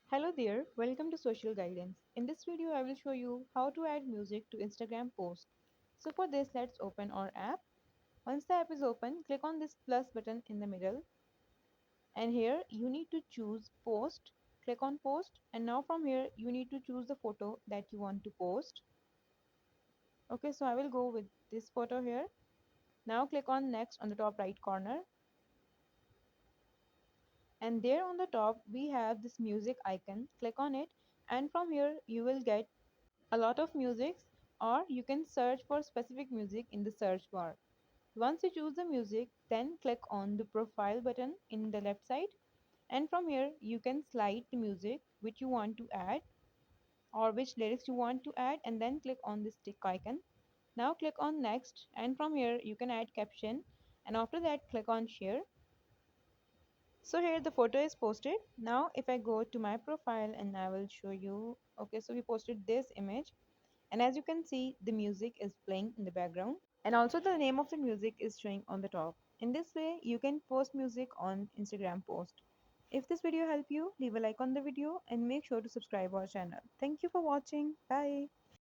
Hello there, welcome to Social Guidance. In this video, I will show you how to add music to Instagram post. So for this, let's open our app. Once the app is open, click on this plus button in the middle. And here you need to choose post. Click on post. And now from here, you need to choose the photo that you want to post. Okay, so I will go with this photo here. Now click on next on the top right corner. And there on the top, we have this music icon. Click on it. And from here, you will get a lot of music, or you can search for specific music in the search bar. Once you choose the music, then click on the profile button in the left side, and from here you can slide the music which you want to add or which lyrics you want to add, and then click on this tick icon. Now click on next, and from here you can add caption, and after that click on share. So here the photo is posted. Now if I go to my profile and I will show you, okay, so we posted this image, and as you can see the music is playing in the background, and also the name of the music is showing on the top. In this way you can post music on Instagram post. If this video helped you, leave a like on the video and make sure to subscribe our channel. Thank you for watching. Bye.